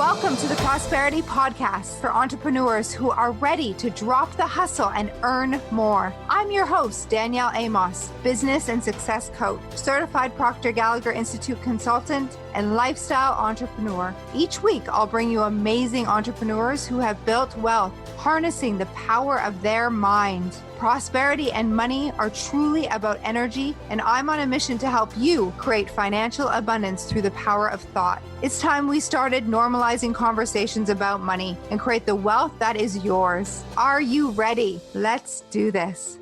Welcome to the Prosperity Podcast for entrepreneurs who are ready to drop the hustle and earn more. I'm your host, Danielle Amos, business and success coach, certified Proctor Gallagher Institute consultant, and lifestyle entrepreneur. Each week, I'll bring you amazing entrepreneurs who have built wealth, harnessing the power of their mind. Prosperity and money are truly about energy, and I'm on a mission to help you create financial abundance through the power of thought. It's time we started normalizing conversations about money and create the wealth that is yours. Are you ready? Let's do this.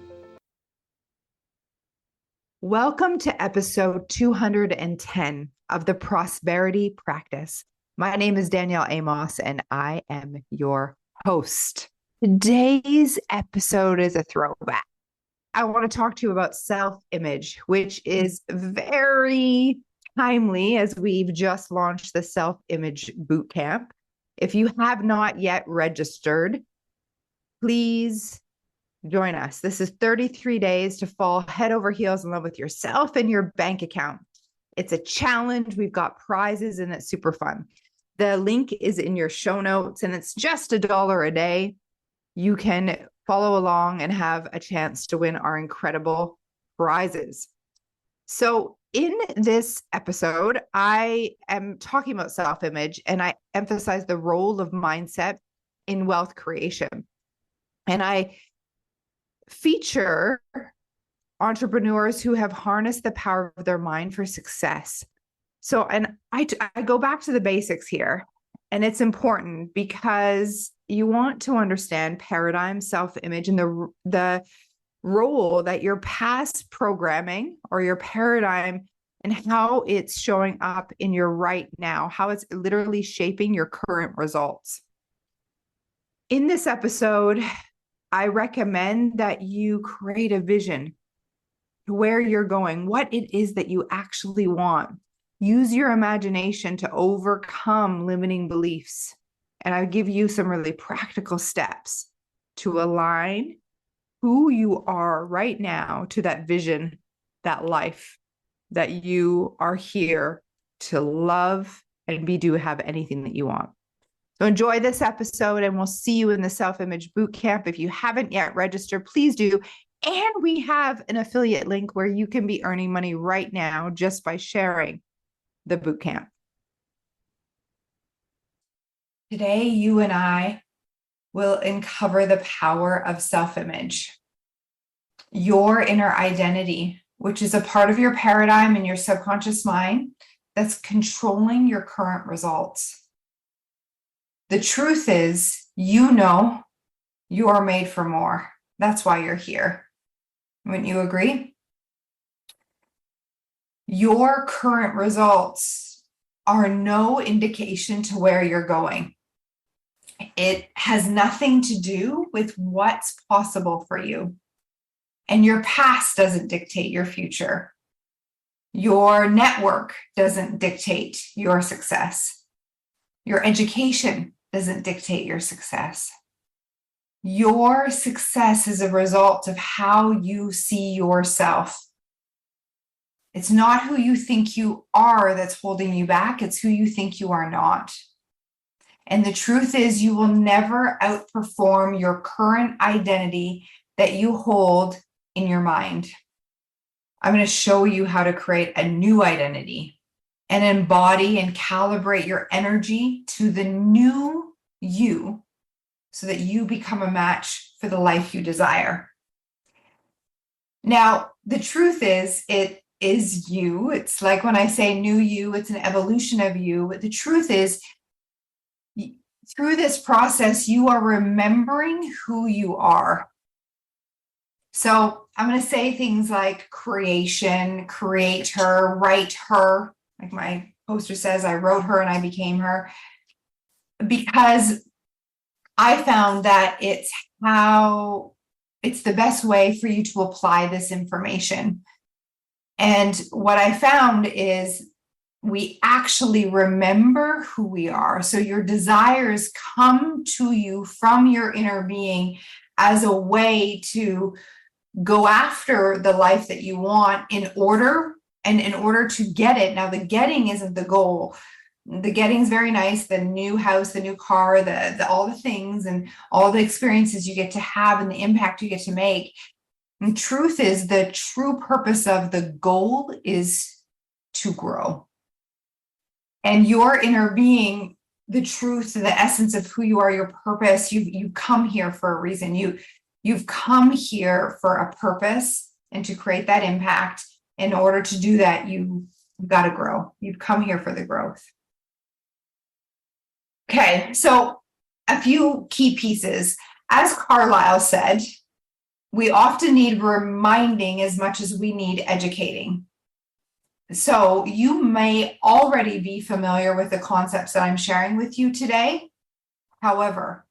Welcome to episode 210 of the Prosperity Practice. My name is Danielle Amos, and I am your host. Today's episode is a throwback. I want to talk to you about self-image, which is very timely as we've just launched the self-image bootcamp. If you have not yet registered, please join us. This is 33 days to fall head over heels in love with yourself and your bank account. It's a challenge. We've got prizes and it's super fun. The link is in your show notes and it's just $1 a day. You can follow along and have a chance to win our incredible prizes. So in this episode, I am talking about self-image and I emphasize the role of mindset in wealth creation. And I feature entrepreneurs who have harnessed the power of their mind for success. So, and I go back to the basics here, and it's important because you want to understand paradigm, self-image, and the role that your past programming or your paradigm and how it's showing up in your right now, how it's literally shaping your current results. In this episode, I recommend that you create a vision to where you're going, what it is that you actually want. Use your imagination to overcome limiting beliefs. And I'll give you some really practical steps to align who you are right now to that vision, that life that you are here to love and do have anything that you want. So enjoy this episode and we'll see you in the Self-Image Bootcamp. If you haven't yet registered, please do. And we have an affiliate link where you can be earning money right now just by sharing the bootcamp. Today, you and I will uncover the power of self-image, your inner identity, which is a part of your paradigm and your subconscious mind that's controlling your current results. The truth is, you know you are made for more. That's why you're here. Wouldn't you agree? Your current results are no indication to where you're going. It has nothing to do with what's possible for you. And your past doesn't dictate your future. Your network doesn't dictate your success. Your education doesn't dictate your success. Your success is a result of how you see yourself. It's not who you think you are that's holding you back. It's who you think you are not. And the truth is, you will never outperform your current identity that you hold in your mind. I'm going to show you how to create a new identity and embody and calibrate your energy to the new you so that you become a match for the life you desire. Now, the truth is, it is you. It's like when I say new you, it's an evolution of you. But the truth is, through this process, you are remembering who you are. So I'm going to say things like creation, create her, write her. Like my poster says, I wrote her and I became her. Because I found that it's the best way for you to apply this information. And what I found is we actually remember who we are. So your desires come to you from your inner being as a way to go after the life that you want in order to get it. Now, the getting isn't the goal. the getting's very nice, the new house, the new car, the all the things and all the experiences you get to have and the impact you get to make. And truth is, the true purpose of the goal is to grow. And your inner being, the truth, the essence of who you are, your purpose, you come here for a reason. You've come here for a purpose and to create that impact. In order to do that, you've got to grow. You've come here for the growth. Okay, so a few key pieces. As Carlyle said, we often need reminding as much as we need educating. So you may already be familiar with the concepts that I'm sharing with you today. However,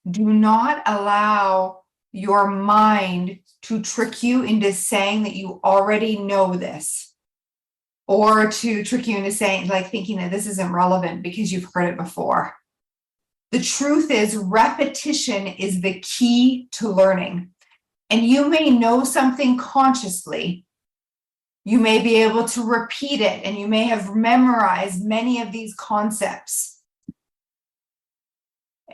do not allow your mind to trick you into saying that you already know this, or to trick you into saying, like, thinking that this isn't relevant because you've heard it before. The truth is, repetition is the key to learning. And you may know something consciously. You may be able to repeat it, and you may have memorized many of these concepts.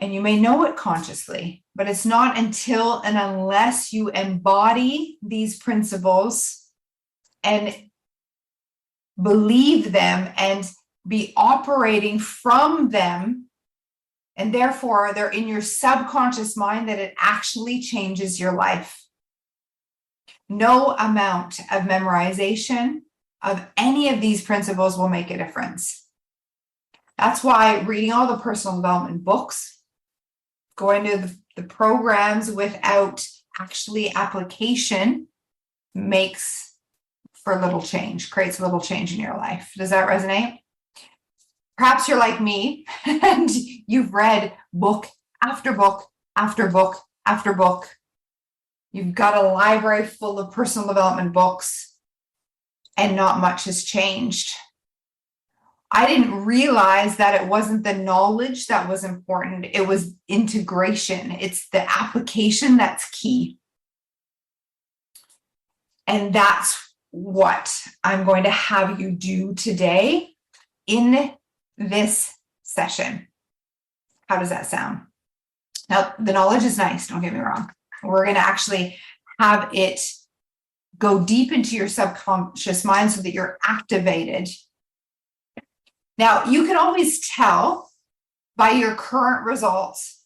And you may know it consciously, but it's not until and unless you embody these principles and believe them and be operating from them, and therefore they're in your subconscious mind, that it actually changes your life. No amount of memorization of any of these principles will make a difference. That's why reading all the personal development books, going to the programs without actually application makes for little change, creates little change in your life. Does that resonate? Perhaps you're like me and you've read book after book after book after book. You've got a library full of personal development books and not much has changed. I didn't realize that it wasn't the knowledge that was important. It was integration. It's the application that's key. And that's what I'm going to have you do today in this session. How does that sound? Now, the knowledge is nice, don't get me wrong. We're going to actually have it go deep into your subconscious mind so that you're activated. Now, you can always tell by your current results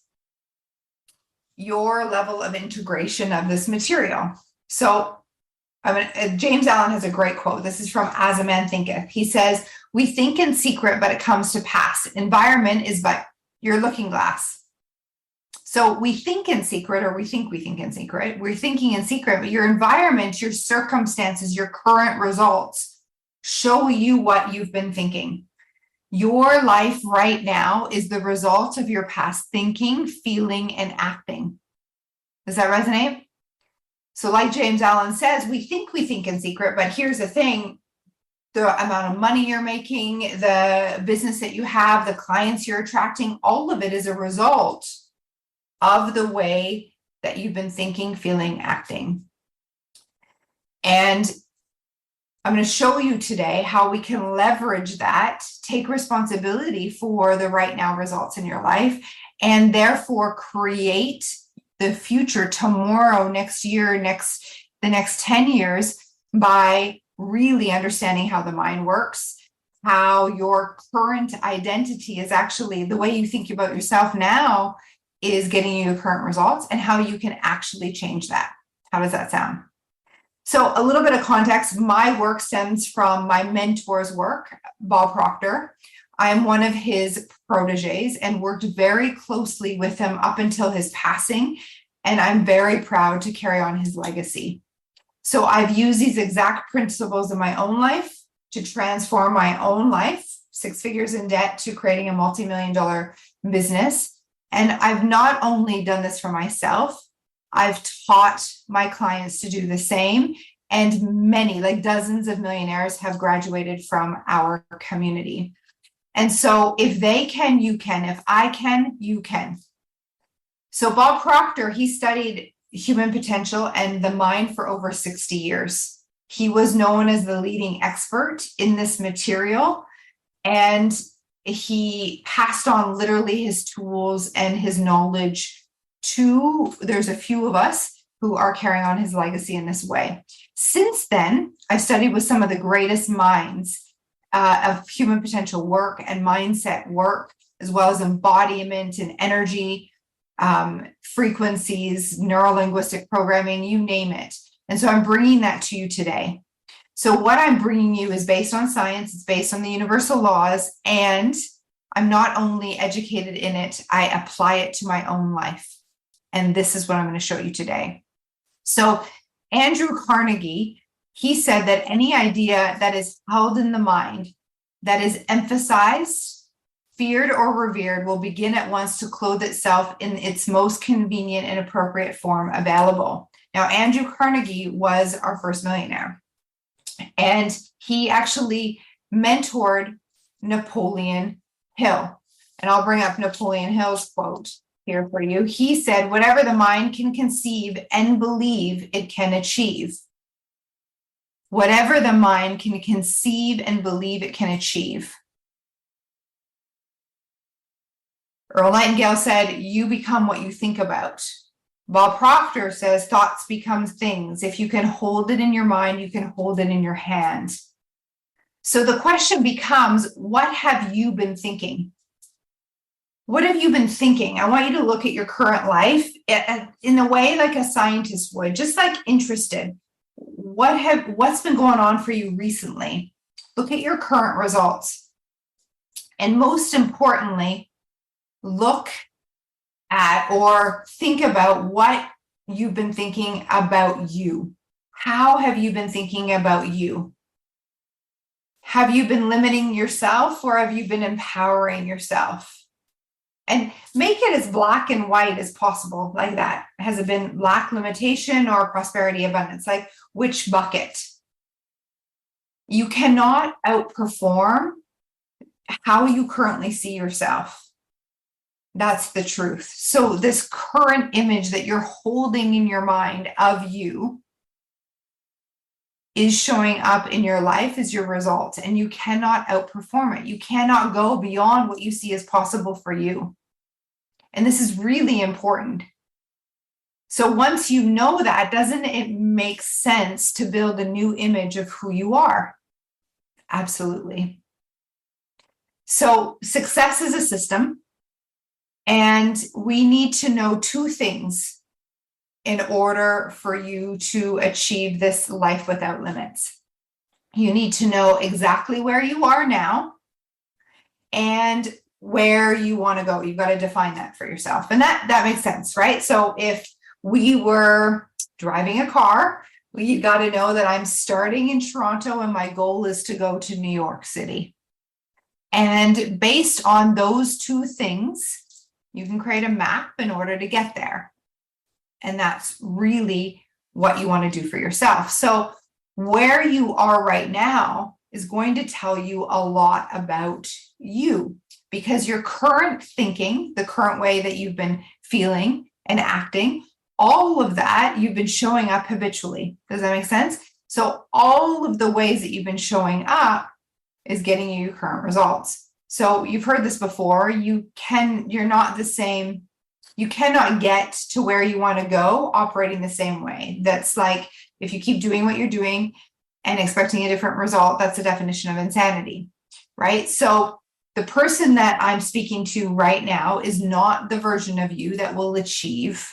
your level of integration of this material. So James Allen has a great quote. This is from As a Man Thinketh. He says, "We think in secret, but it comes to pass. Environment is but your looking glass." So we think in secret, or we think in secret. We're thinking in secret, but your environment, your circumstances, your current results show you what you've been thinking. Your life right now is the result of your past thinking, feeling, and acting. Does that resonate? So like James Allen says, we think in secret, but here's the thing. The amount of money you're making, the business that you have, the clients you're attracting, all of it is a result of the way that you've been thinking, feeling, acting. And I'm going to show you today how we can leverage that, take responsibility for the right now results in your life, and therefore create the future tomorrow, next year, the next 10 years by really understanding how the mind works, how your current identity is actually the way you think about yourself now is getting you the current results, and how you can actually change that. How does that sound? So a little bit of context, my work stems from my mentor's work, Bob Proctor. I am one of his proteges and worked very closely with him up until his passing, and I'm very proud to carry on his legacy. So I've used these exact principles in my own life to transform my own life, 6 figures in debt to creating a multi-million-dollar business. And I've not only done this for myself, I've taught my clients to do the same. And many, like dozens of millionaires, have graduated from our community. And so if they can, you can. If I can, you can. So Bob Proctor, he studied human potential and the mind for over 60 years. He was known as the leading expert in this material. And he passed on literally his tools and his knowledge to, there's a few of us who are carrying on his legacy in this way. Since then, I've studied with some of the greatest minds of human potential work and mindset work, as well as embodiment and energy, frequencies, neurolinguistic programming, you name it. And so I'm bringing that to you today. So what I'm bringing you is based on science, it's based on the universal laws, and I'm not only educated in it, I apply it to my own life. And this is what I'm going to show you today. So Andrew Carnegie, he said that any idea that is held in the mind, that is emphasized, feared, or revered will begin at once to clothe itself in its most convenient and appropriate form available. Now, Andrew Carnegie was our first millionaire, and he actually mentored Napoleon Hill. And I'll bring up Napoleon Hill's quote here for you. He said, "Whatever the mind can conceive and believe, it can achieve." Whatever the mind can conceive and believe, it can achieve. Earl Nightingale said, "You become what you think about." Bob Proctor says, "Thoughts become things. If you can hold it in your mind, you can hold it in your hand." So the question becomes, what have you been thinking? What have you been thinking? I want you to look at your current life in a way like a scientist would, just like interested. What's been going on for you recently? Look at your current results. And most importantly, look at or think about what you've been thinking about you. How have you been thinking about you? Have you been limiting yourself, or have you been empowering yourself? And make it as black and white as possible, like that. Has it been lack, limitation, or prosperity, abundance? Like which bucket? You cannot outperform how you currently see yourself. That's the truth. So this current image that you're holding in your mind of you is showing up in your life as your result, and you cannot outperform it. You cannot go beyond what you see as possible for you. And this is really important. So once you know that, doesn't it make sense to build a new image of who you are? Absolutely. So success is a system, and we need to know two things in order for you to achieve this life without limits. You need to know exactly where you are now and where you want to go. You've got to define that for yourself. And that makes sense, right? So if we were driving a car, you got to know that I'm starting in Toronto and my goal is to go to New York City. And based on those two things, you can create a map in order to get there. And that's really what you want to do for yourself. So where you are right now is going to tell you a lot about you, because your current thinking, the current way that you've been feeling and acting, all of that you've been showing up habitually. Does that make sense? So all of the ways that you've been showing up is getting you your current results. So you've heard this before. You're not the same. You cannot get to where you want to go operating the same way. That's like if you keep doing what you're doing and expecting a different result, that's the definition of insanity, right? So the person that I'm speaking to right now is not the version of you that will achieve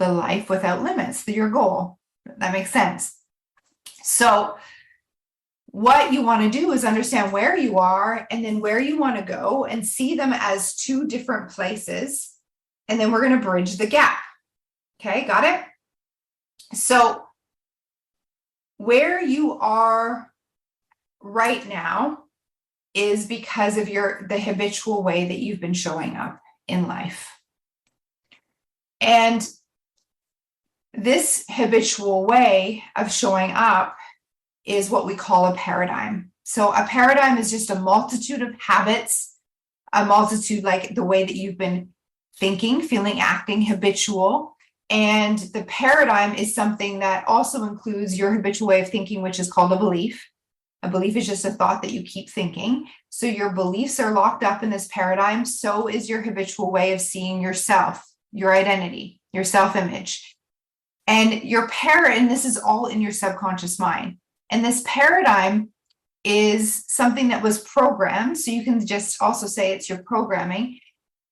the life without limits, your goal. That makes sense. So what you want to do is understand where you are and then where you want to go, and see them as two different places. And then we're going to bridge the gap. Okay, got it? So where you are right now is because of the habitual way that you've been showing up in life. And this habitual way of showing up is what we call a paradigm. So a paradigm is just a multitude of habits, a multitude like the way that you've been thinking, feeling, acting, habitual. And the paradigm is something that also includes your habitual way of thinking, which is called a belief. A belief is just a thought that you keep thinking. So your beliefs are locked up in this paradigm. So is your habitual way of seeing yourself, your identity, your self-image. And your and this is all in your subconscious mind. And this paradigm is something that was programmed. So you can just also say it's your programming.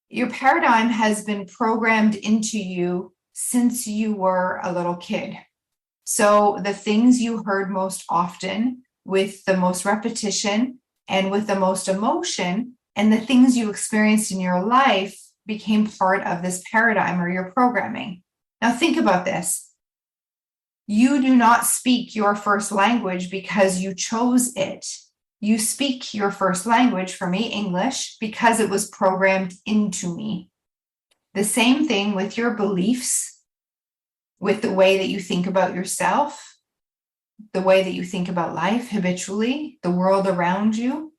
Your paradigm has been programmed into you since you were a little kid. So the things you heard most often, with the most repetition and with the most emotion, and the things you experienced in your life became part of this paradigm or your programming. Now think about this. You do not speak your first language because you chose it. You speak your first language, for me, English, because it was programmed into me. The same thing with your beliefs, with the way that you think about yourself, the way that you think about life habitually, the world around you,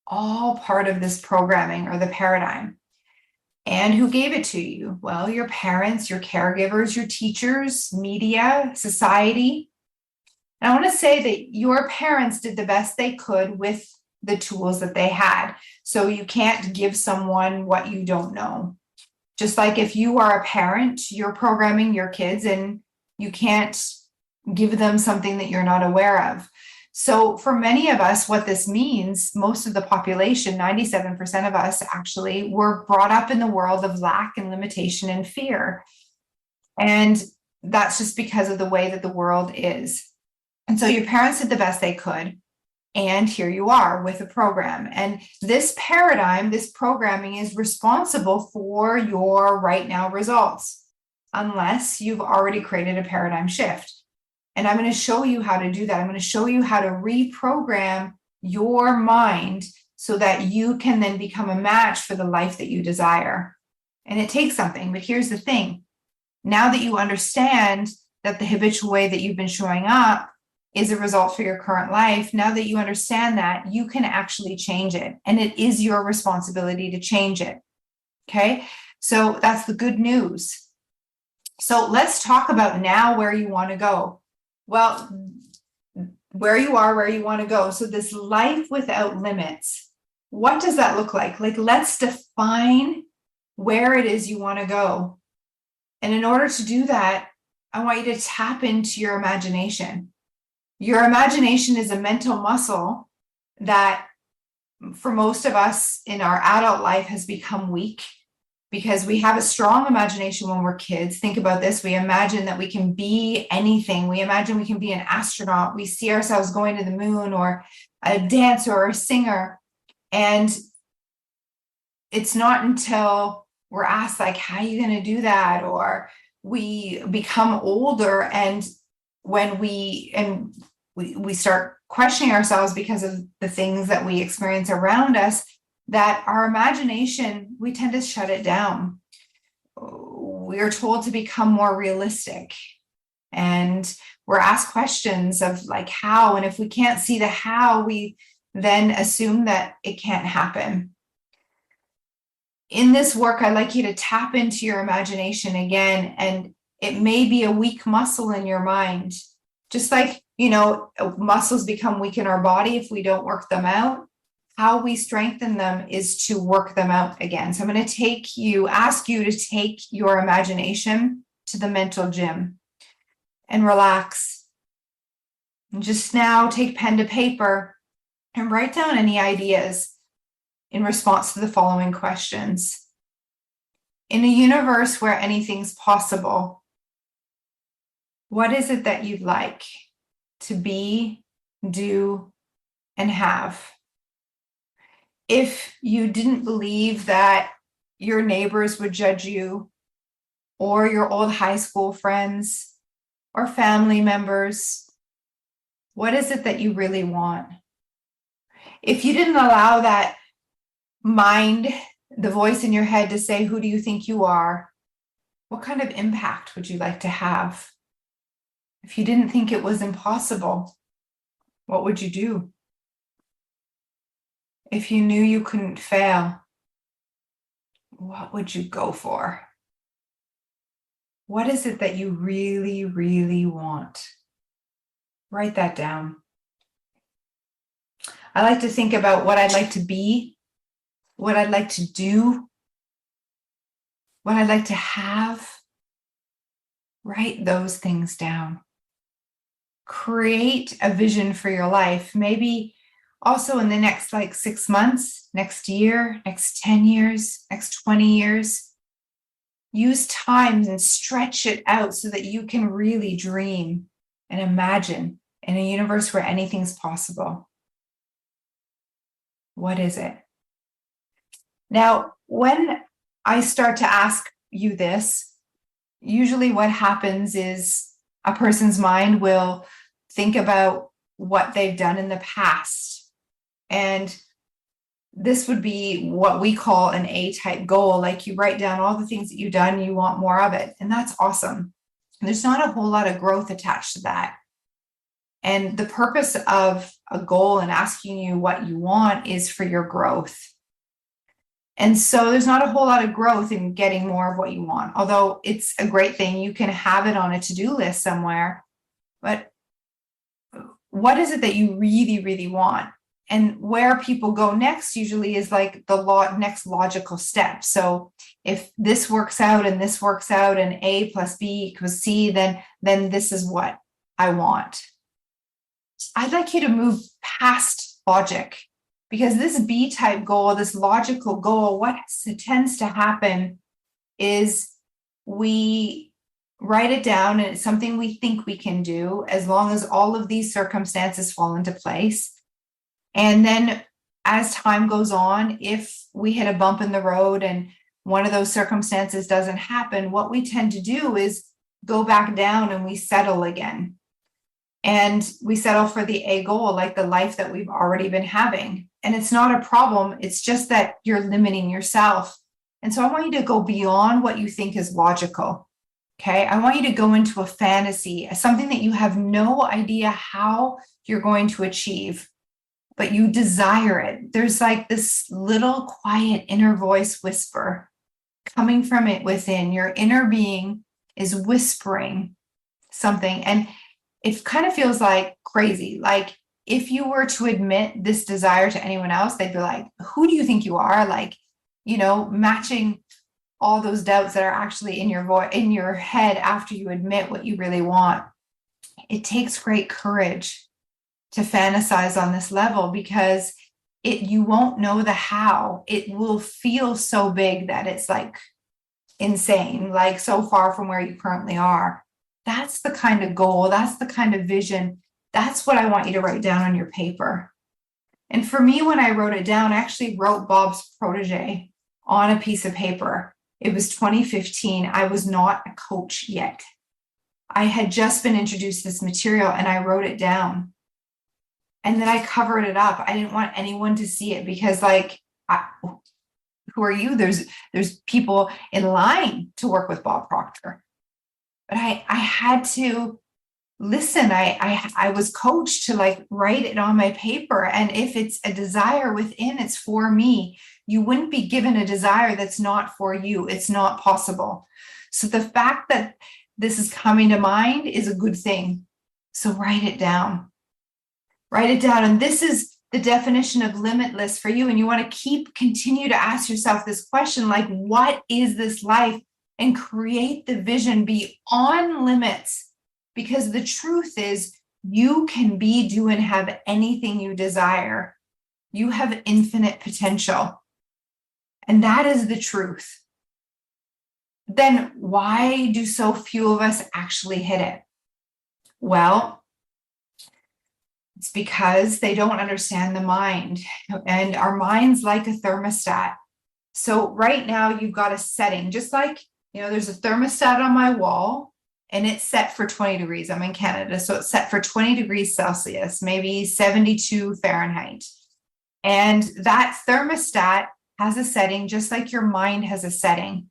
all part of this programming or the paradigm. And who gave it to you? Well, your parents, your caregivers, your teachers, media, society. And I want to say that your parents did the best they could with the tools that they had. So you can't give someone what you don't know. Just like if you are a parent, you're programming your kids and you can't give them something that you're not aware of. So for many of us, what this means, most of the population, 97% of us actually, were brought up in the world of lack and limitation and fear. And that's just because of the way that the world is. And so your parents did the best they could. And here you are with a program. And this paradigm, this programming is responsible for your right now results, unless you've already created a paradigm shift. And I'm going to show you how to do that. I'm going to show you how to reprogram your mind so that you can then become a match for the life that you desire. And it takes something, but here's the thing. Now that you understand that the habitual way that you've been showing up is a result for your current life, now that you understand that, you can actually change it. And it is your responsibility to change it. Okay? So that's the good news. So let's talk about now where you want to go. Well, where you are, where you want to go. So this life without limits, what does that look like? Like, let's define where it is you want to go. And in order to do that, I want you to tap into your imagination. Your imagination is a mental muscle that for most of us in our adult life has become weak because we have a strong imagination when we're kids. Think about this. We imagine that we can be anything. We imagine we can be an astronaut. We see ourselves going to the moon or a dancer or a singer. And it's not until we're asked, like, how are you going to do that? Or we become older and when we start questioning ourselves because of the things that we experience around us, that our imagination, we tend to shut it down. We're told to become more realistic. And we're asked questions of like how, and if we can't see the how, we then assume that it can't happen. In this work, I'd like you to tap into your imagination again, and it may be a weak muscle in your mind. Just like, muscles become weak in our body if we don't work them out. How we strengthen them is to work them out again. So I'm going to ask you to take your imagination to the mental gym and relax. And just now take pen to paper and write down any ideas in response to the following questions. In a universe where anything's possible, what is it that you'd like to be, do, and have? If you didn't believe that your neighbors would judge you, or your old high school friends, or family members, what is it that you really want? If you didn't allow that mind, the voice in your head to say, who do you think you are? What kind of impact would you like to have? If you didn't think it was impossible, what would you do? If you knew you couldn't fail, what would you go for? What is it that you really, really want? Write that down. I like to think about what I'd like to be, what I'd like to do, what I'd like to have. Write those things down. Create a vision for your life. Maybe also in the next 6 months, next year, next 10 years, next 20 years. Use time and stretch it out so that you can really dream and imagine in a universe where anything's possible. What is it? Now, when I start to ask you this, usually what happens is a person's mind will think about what they've done in the past. And this would be what we call an A-type goal. Like, you write down all the things that you've done, you want more of it. And that's awesome. And there's not a whole lot of growth attached to that. And the purpose of a goal and asking you what you want is for your growth. And so there's not a whole lot of growth in getting more of what you want, although it's a great thing. You can have it on a to-do list somewhere. But what is it that you really, really want? And where people go next usually is like the next logical step. So if this works out and this works out and A plus B equals C, then this is what I want. I'd like you to move past logic, because this B-type goal, this logical goal, what tends to happen is we write it down and it's something we think we can do as long as all of these circumstances fall into place. And then as time goes on, if we hit a bump in the road and one of those circumstances doesn't happen, what we tend to do is go back down and we settle again. And we settle for the A goal, like the life that we've already been having. And it's not a problem. It's just that you're limiting yourself. And so I want you to go beyond what you think is logical. Okay. I want you to go into a fantasy, something that you have no idea how you're going to achieve, but you desire it. There's like this little quiet inner voice whisper coming from it within. Your inner being is whispering something. And it kind of feels like crazy. Like, if you were to admit this desire to anyone else, they'd be like, who do you think you are? Like, matching all those doubts that are actually in your head after you admit what you really want. It takes great courage to fantasize on this level, because you won't know the how. It will feel so big that it's like insane, like so far from where you currently are. That's the kind of goal. That's the kind of vision. That's what I want you to write down on your paper. And for me, when I wrote it down, I actually wrote Bob's protege on a piece of paper. It was 2015. I was not a coach yet. I had just been introduced to this material and I wrote it down. And then I covered it up. I didn't want anyone to see it because who are you? There's people in line to work with Bob Proctor. But I had to listen. I was coached to write it on my paper. And if it's a desire within, it's for me. You wouldn't be given a desire that's not for you. It's not possible. So the fact that this is coming to mind is a good thing. So write it down. Write it down. And this is the definition of limitless for you. And you want to continue to ask yourself this question, like, what is this life? And create the vision beyond limits, because the truth is you can be, do, and have anything you desire. You have infinite potential. And that is the truth. Then why do so few of us actually hit it? Well, it's because they don't understand the mind. And our mind's like a thermostat. So right now you've got a setting, just like, there's a thermostat on my wall and it's set for 20 degrees. I'm in Canada. So it's set for 20 degrees Celsius, maybe 72 Fahrenheit. And that thermostat has a setting just like your mind has a setting.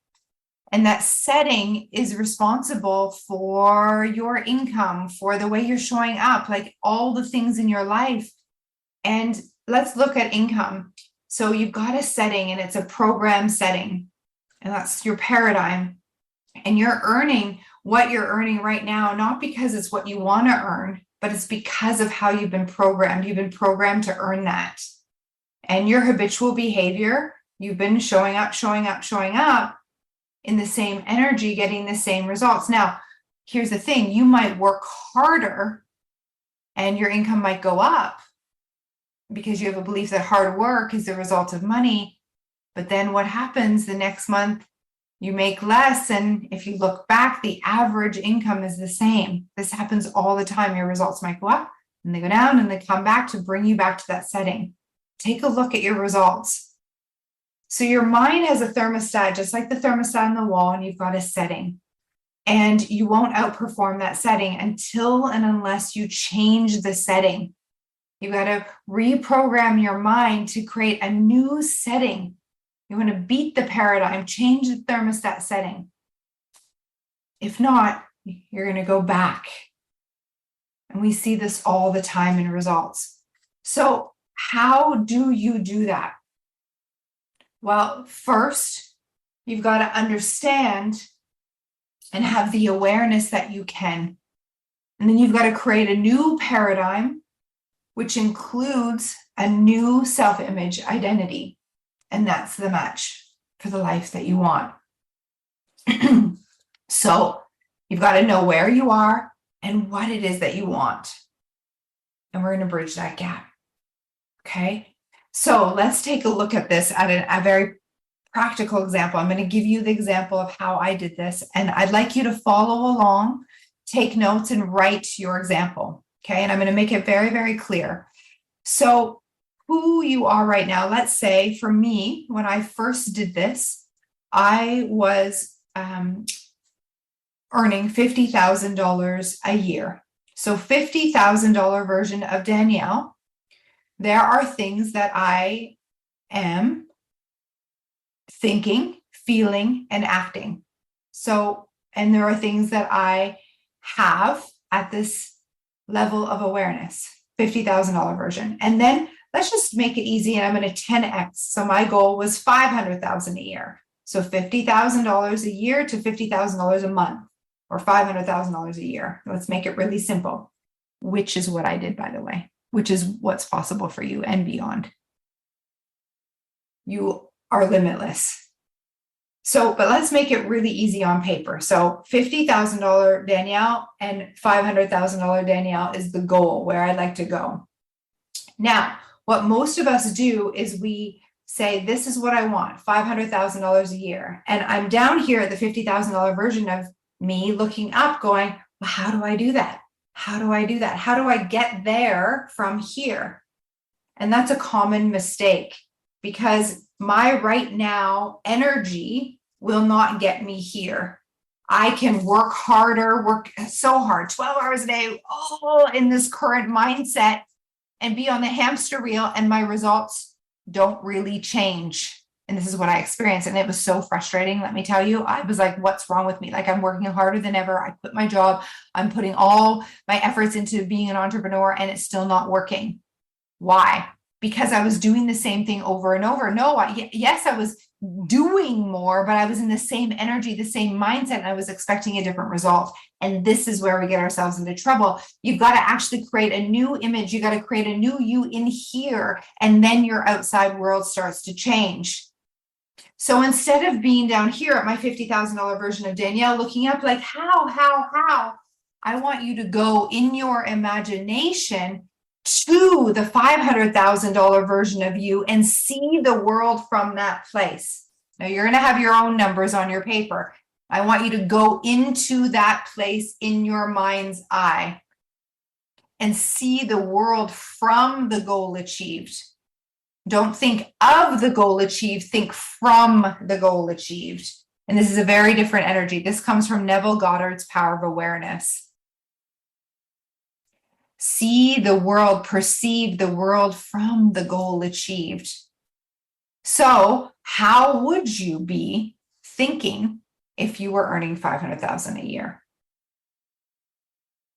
And that setting is responsible for your income, for the way you're showing up, like all the things in your life. And let's look at income. So you've got a setting and it's a program setting. And that's your paradigm. And you're earning what you're earning right now, not because it's what you want to earn, but it's because of how you've been programmed. You've been programmed to earn that. And your habitual behavior, you've been showing up in the same energy, getting the same results. Now, here's the thing, you might work harder and your income might go up because you have a belief that hard work is the result of money. But then what happens the next month? You make less. And if you look back, the average income is the same. This happens all the time. Your results might go up and they go down and they come back to bring you back to that setting. Take a look at your results. So your mind has a thermostat, just like the thermostat on the wall, and you've got a setting. And you won't outperform that setting until and unless you change the setting. You've got to reprogram your mind to create a new setting. You want to beat the paradigm, change the thermostat setting. If not, you're going to go back. And we see this all the time in results. So how do you do that? Well, first, you've got to understand and have the awareness that you can. And then you've got to create a new paradigm, which includes a new self-image identity. And that's the match for the life that you want. So you've got to know where you are and what it is that you want. And we're going to bridge that gap. Okay. So let's take a look at this at a very practical example. I'm going to give you the example of how I did this. And I'd like you to follow along, take notes, and write your example. Okay. And I'm going to make it very, very clear. So who you are right now, let's say for me, when I first did this, I was earning $50,000 a year. So $50,000 version of Danielle, there are things that I am thinking, feeling, and acting. So, and there are things that I have at this level of awareness, $50,000 version. And then let's just make it easy, and I'm going to 10x. So my goal was $500,000 a year. So $50,000 a year to $50,000 a month, or $500,000 a year. Let's make it really simple, which is what I did, by the way, which is what's possible for you and beyond. You are limitless. So, but let's make it really easy on paper. So $50,000 Danielle and $500,000 Danielle is the goal where I'd like to go. Now, what most of us do is we say, this is what I want, $500,000 a year. And I'm down here at the $50,000 version of me looking up going, well, how do I do that? How do I do that? How do I get there from here? And that's a common mistake because my right now energy will not get me here. I can work harder, work so hard, 12 hours a day, all in this current mindset and be on the hamster wheel, and my results don't really change. And this is what I experienced. And it was so frustrating. Let me tell you, I was like, what's wrong with me? Like, I'm working harder than ever. I quit my job. I'm putting all my efforts into being an entrepreneur and it's still not working. Why? Because I was doing the same thing over and over. No, yes, I was doing more, but I was in the same energy, the same mindset, and I was expecting a different result. And this is where we get ourselves into trouble. You've got to actually create a new image. You got to create a new you in here, and then your outside world starts to change. So instead of being down here at my $50,000 version of Danielle, looking up like, how, I want you to go in your imagination to the $500,000 version of you and see the world from that place. Now you're going to have your own numbers on your paper. I want you to go into that place in your mind's eye and see the world from the goal achieved. Don't think of the goal achieved, think from the goal achieved. And this is a very different energy. This comes from Neville Goddard's Power of Awareness. See the world, perceive the world from the goal achieved. So how would you be thinking if you were earning $500,000 a year?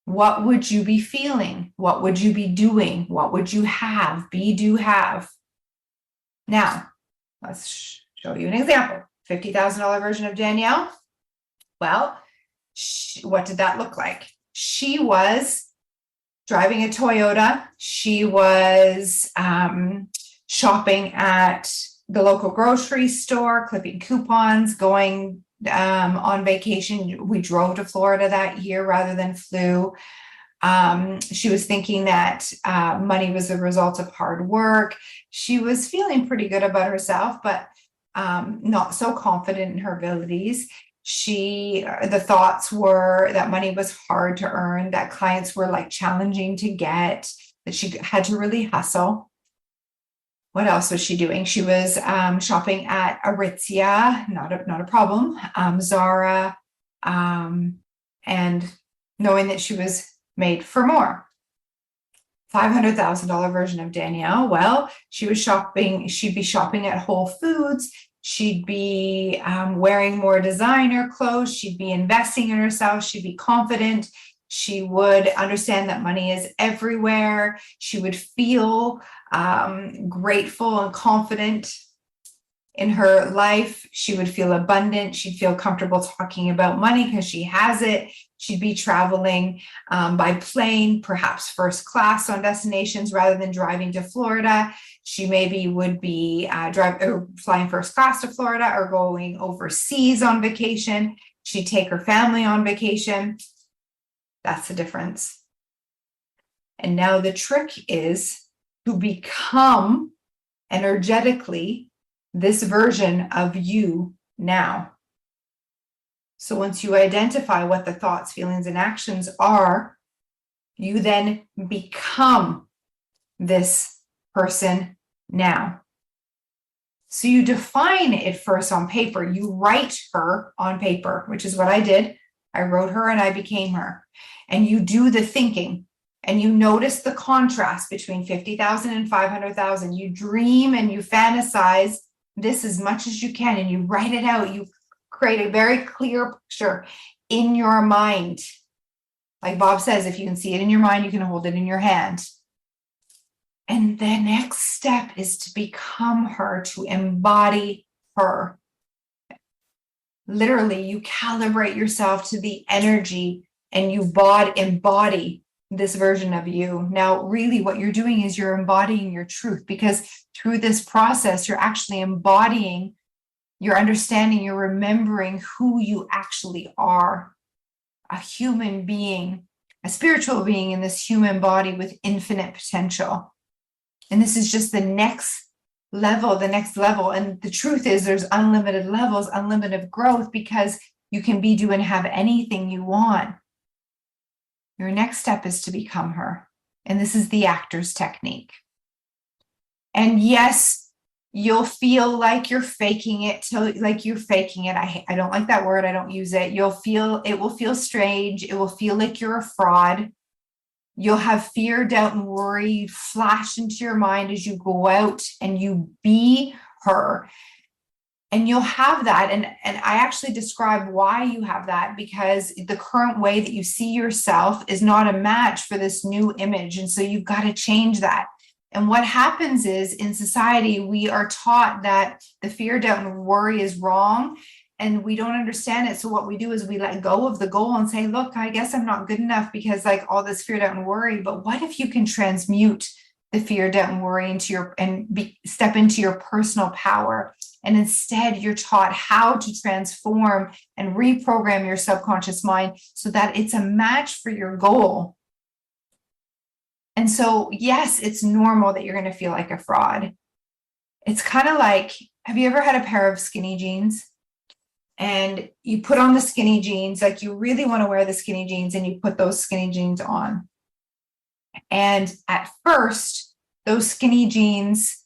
What would you be feeling? What would you be doing? What would you have? Be, do, have. Now, let's show you an example. $50,000 version of Danielle. Well, what did that look like? She was driving a Toyota. She was shopping at the local grocery store, clipping coupons, going on vacation. We drove to Florida that year rather than flew. She was thinking that money was the result of hard work. She was feeling pretty good about herself, but not so confident in her abilities. The thoughts were that money was hard to earn, that clients were like challenging to get, that she had to really hustle. What else was she doing? She was shopping at Aritzia, not a problem, Zara, and knowing that she was made for more. $500,000 version of Danielle. Well, she'd be shopping at Whole Foods. She'd be wearing more designer clothes. She'd be investing in herself. She'd be confident. She would understand that money is everywhere. She would feel grateful and confident in her life. She would feel abundant. She'd feel comfortable talking about money because she has it. She'd be traveling by plane, perhaps first class on destinations rather than driving to Florida. She maybe would be flying first class to Florida or going overseas on vacation. She'd take her family on vacation. That's the difference. And now the trick is to become energetically this version of you now. So once you identify what the thoughts, feelings, and actions are, you then become this person now. So you define it first on paper. You write her on paper, which is what I did. I wrote her and I became her. And you do the thinking and you notice the contrast between 50,000 and 500,000. You dream and you fantasize this as much as you can and you write it out. You create a very clear picture in your mind. Like Bob says, if you can see it in your mind, you can hold it in your hand. And the next step is to become her, to embody her. Literally, you calibrate yourself to the energy and you embody this version of you. Now, really what you're doing is you're embodying your truth, because through this process, you're actually embodying your understanding, you're remembering who you actually are, a human being, a spiritual being in this human body with infinite potential. And this is just the next level. And the truth is there's unlimited levels, unlimited growth, because you can be, do, and have anything you want. Your next step is to become her. And this is the actor's technique. And yes, you'll feel like you're faking it I don't like that word. I don't use it. It will feel strange. It will feel like you're a fraud. You'll have fear, doubt, and worry flash into your mind as you go out and you be her. And you'll have that. And I actually describe why you have that, because the current way that you see yourself is not a match for this new image. And so you've got to change that. And what happens is in society, we are taught that the fear, doubt, and worry is wrong, and we don't understand it. So what we do is we let go of the goal and say, look, I guess I'm not good enough because like all this fear, doubt, and worry. But what if you can transmute the fear, doubt, and worry into step into your personal power? And instead you're taught how to transform and reprogram your subconscious mind so that it's a match for your goal. And so, yes, it's normal that you're going to feel like a fraud. It's kind of like, have you ever had a pair of skinny jeans and you put on the skinny jeans, like you really want to wear the skinny jeans and you put those skinny jeans on. And at first, those skinny jeans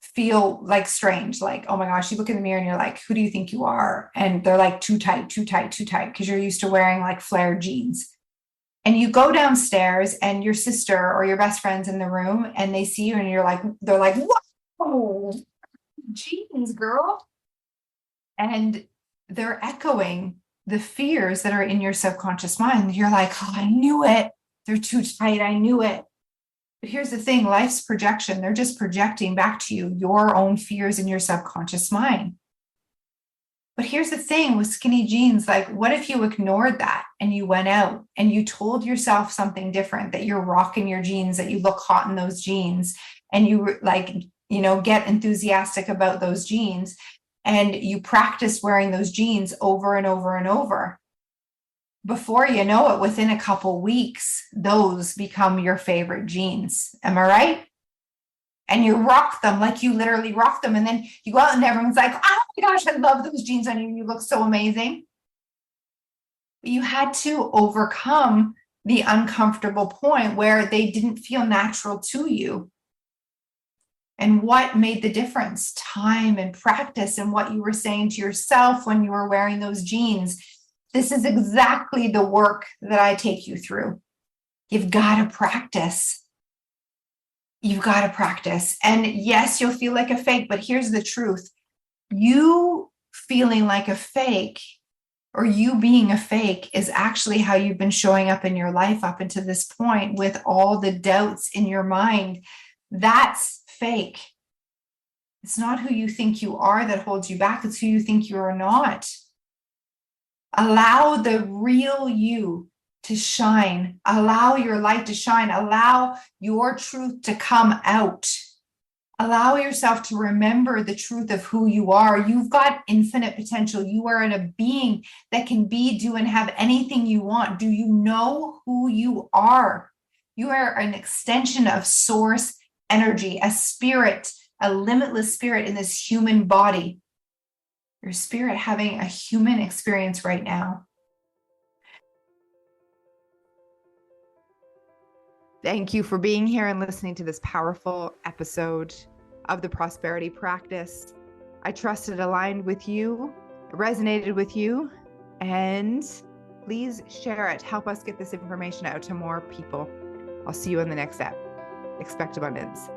feel like strange, like, oh my gosh, you look in the mirror and you're like, who do you think you are? And they're like too tight, because you're used to wearing like flared jeans. And you go downstairs and your sister or your best friend's in the room and they see you and they're like, whoa, jeans, girl. And they're echoing the fears that are in your subconscious mind. You're like, oh, I knew it. They're too tight. I knew it. But here's the thing, life's projection. They're just projecting back to you your own fears in your subconscious mind. But here's the thing with skinny jeans, like, what if you ignored that and you went out and you told yourself something different, that you're rocking your jeans, that you look hot in those jeans, and you like, get enthusiastic about those jeans, and you practice wearing those jeans over and over and over. Before you know it, within a couple weeks, those become your favorite jeans. Am I right? And you rock them, like you literally rock them. And then you go out and everyone's like, oh my gosh, I love those jeans on you. You look so amazing. But you had to overcome the uncomfortable point where they didn't feel natural to you. And what made the difference? Time and practice, and what you were saying to yourself when you were wearing those jeans. This is exactly the work that I take you through. You've got to practice. You've got to practice. And yes, you'll feel like a fake, but here's the truth. You feeling like a fake, or you being a fake, is actually how you've been showing up in your life up until this point, with all the doubts in your mind. That's fake. It's not who you think you are that holds you back. It's who you think you are not. Allow the real you to shine. Allow your light to shine. Allow your truth to come out. Allow yourself to remember the truth of who you are. You've got infinite potential. You are in a being that can be, do, and have anything you want. Do you know who you are? You are an extension of source energy, a spirit, a limitless spirit in this human body. Your spirit having a human experience right now. Thank you for being here and listening to this powerful episode of the Prosperity Practice. I trust it aligned with you, it resonated with you, and please share it. Help us get this information out to more people. I'll see you in the next step. Expect abundance.